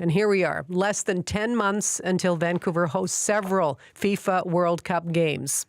And here we are, less than 10 months until Vancouver hosts several FIFA World Cup games.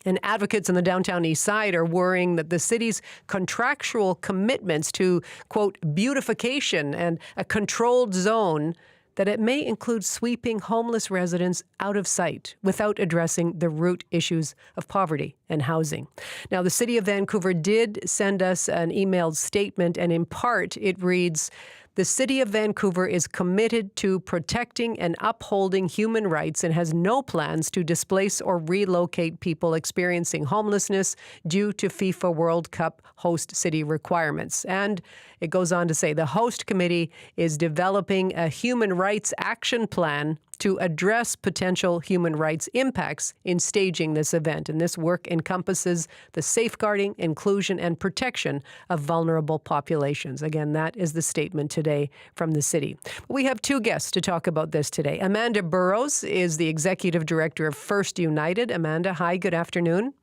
And advocates in the downtown east side are worrying that the city's contractual commitments to, quote, beautification and a controlled zone, that it may include sweeping homeless residents out of sight without addressing the root issues of poverty and housing. Now, the City of Vancouver did send us an emailed statement, and in part it reads, "The City of Vancouver is committed to protecting and upholding human rights and has no plans to displace or relocate people experiencing homelessness due to FIFA World Cup host city requirements." And it goes on to say the host committee is developing a human rights action plan to address potential human rights impacts in staging this event. And this work encompasses the safeguarding, inclusion, and protection of vulnerable populations. Again, that is the statement today from the city. We have two guests to talk about this today. Amanda Burrows is the Executive Director of First United. Amanda, hi, good afternoon.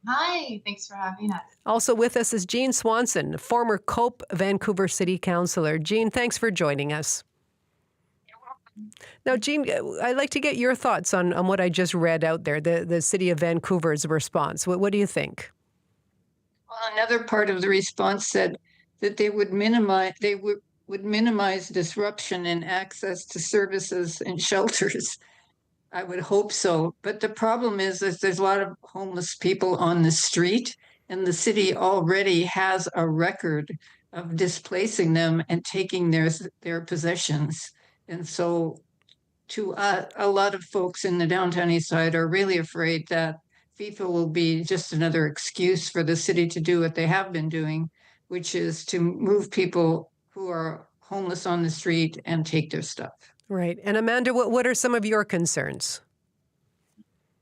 Hi, thanks for having us. Also with us is Jean Swanson, former Cope Vancouver City Councillor. Jean, thanks for joining us. Now, Jean, I'd like to get your thoughts on what I just read out there, the City of Vancouver's response. What do you think? Well, another part of the response said that they would minimize disruption in access to services and shelters. I would hope so. But the problem is that there's a lot of homeless people on the street, and the city already has a record of displacing them and taking their possessions. And so a lot of folks in the downtown east side are really afraid that FIFA will be just another excuse for the city to do what they have been doing, which is to move people who are homeless on the street and take their stuff. Right. And Amanda, what are some of your concerns?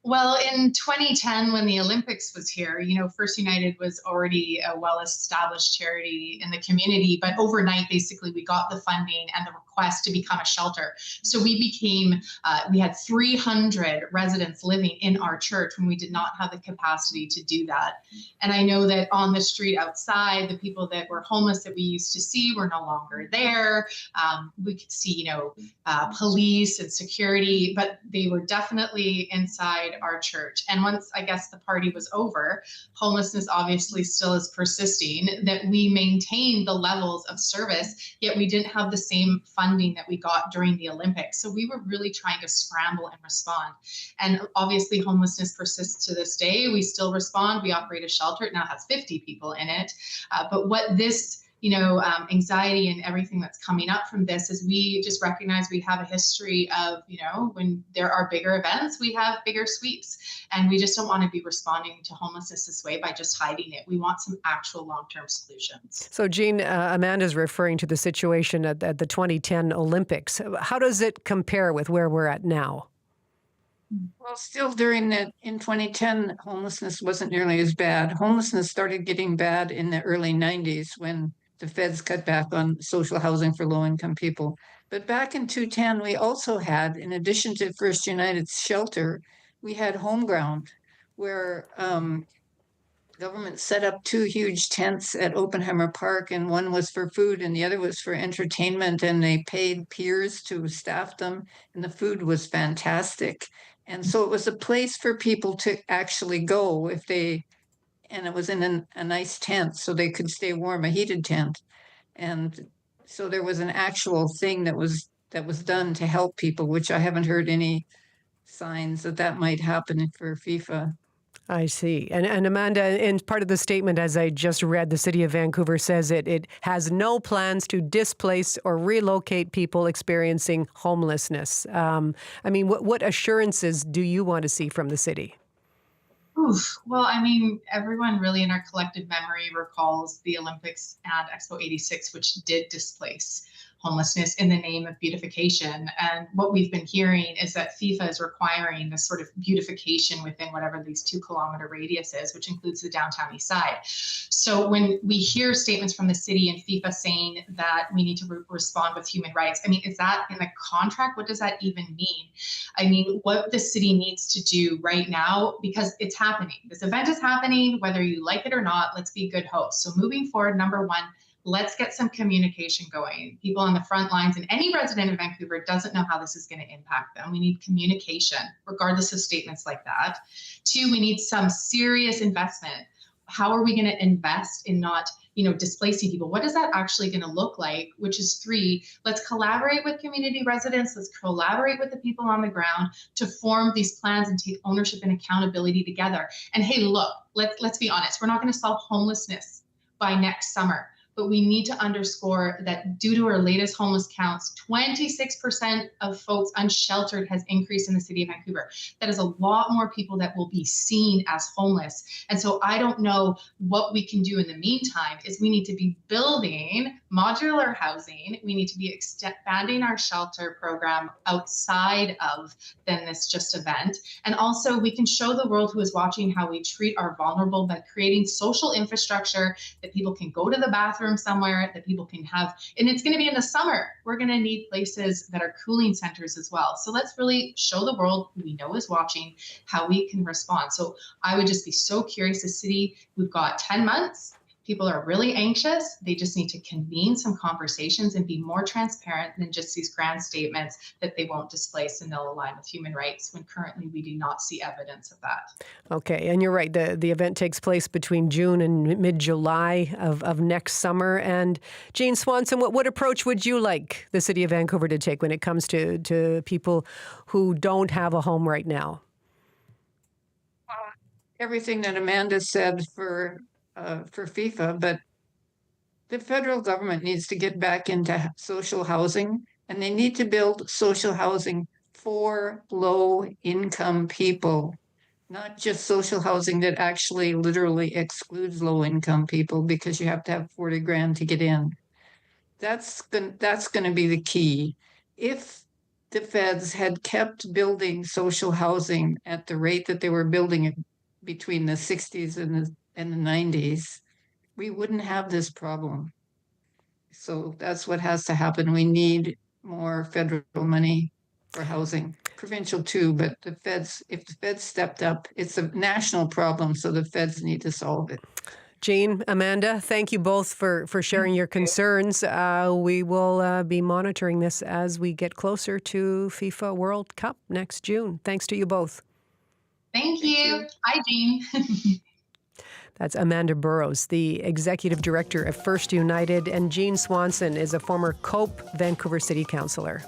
Well, in 2010, when the Olympics was here, First United was already a well-established charity in the community, but overnight, basically, we got the funding and the request to become a shelter. So we had 300 residents living in our church when we did not have the capacity to do that. And I know that on the street outside, the people that were homeless that we used to see were no longer there. We could see, police and security, but they were definitely inside our church. And once, I guess, the party was over, homelessness obviously still is persisting, that we maintained the levels of service, yet we didn't have the same funding that we got during the Olympics. So we were really trying to scramble and respond. And obviously homelessness persists to this day. We still respond. We operate a shelter. It now has 50 people in it. But what this anxiety and everything that's coming up from this is we just recognize we have a history of, when there are bigger events, we have bigger sweeps. And we just don't want to be responding to homelessness this way by just hiding it. We want some actual long-term solutions. So, Jean, Amanda's referring to the situation at the 2010 Olympics. How does it compare with where we're at now? Well, still in 2010, homelessness wasn't nearly as bad. Homelessness started getting bad in the early 90s when the feds cut back on social housing for low-income people. But back in 2010, we also had, in addition to First United's shelter, we had Home Ground, where government set up two huge tents at Oppenheimer Park, and one was for food and the other was for entertainment, and they paid peers to staff them, and the food was fantastic. And so it was a place for people to actually go and it was in a nice tent so they could stay warm, a heated tent. And so there was an actual thing that was done to help people, which I haven't heard any signs that might happen for FIFA. I see. And Amanda, in part of the statement, as I just read, the City of Vancouver says it has no plans to displace or relocate people experiencing homelessness. What assurances do you want to see from the city? Well, everyone really in our collective memory recalls the Olympics and Expo 86, which did displace homelessness in the name of beautification. And what we've been hearing is that FIFA is requiring this sort of beautification within whatever these 2-kilometer radius is, which includes the downtown east side. So when we hear statements from the city and FIFA saying that we need to respond with human rights, is that in the contract? What does that even mean? What the city needs to do right now, because it's happening. This event is happening, whether you like it or not, let's be good hosts. So moving forward, number one, let's get some communication going. People on the front lines and any resident of Vancouver doesn't know how this is going to impact them. We need communication, regardless of statements like that. 2, we need some serious investment. How are we going to invest in not, displacing people? What is that actually going to look like? Which is 3, let's collaborate with community residents. Let's collaborate with the people on the ground to form these plans and take ownership and accountability together. And hey, look, let's be honest. We're not going to solve homelessness by next summer. But we need to underscore that due to our latest homeless counts, 26% of folks unsheltered has increased in the city of Vancouver. That is a lot more people that will be seen as homeless. And so I don't know what we can do in the meantime is we need to be building modular housing. We need to be expanding our shelter program outside of then this just event. And also we can show the world who is watching how we treat our vulnerable by creating social infrastructure that people can go to the bathroom somewhere, that people can have, and it's going to be in the summer. We're going to need places that are cooling centers as well. So let's really show the world who we know is watching how we can respond. So I would just be so curious. The city, we've got 10 months. People are really anxious. They just need to convene some conversations and be more transparent than just these grand statements that they won't displace and they'll align with human rights when currently we do not see evidence of that. Okay, and you're right. The event takes place between June and mid-July of next summer. And Jean Swanson, what approach would you like the City of Vancouver to take when it comes to people who don't have a home right now? Everything that Amanda said for FIFA, but the federal government needs to get back into social housing, and they need to build social housing for low-income people, not just social housing that actually literally excludes low-income people because you have to have 40 grand to get in. That's going to be the key. If the feds had kept building social housing at the rate that they were building it between the 60s and the 90s, we wouldn't have this problem. So that's what has to happen. We need more federal money for housing, provincial too, but if the feds stepped up, it's a national problem, so the feds need to solve it. Jean, Amanda, thank you both for sharing your concerns. We will be monitoring this as we get closer to FIFA World Cup next June. Thanks to you both. Thank you. Hi, Jean. That's Amanda Burrows, the Executive Director of First United, and Jean Swanson is a former COPE Vancouver City Councillor.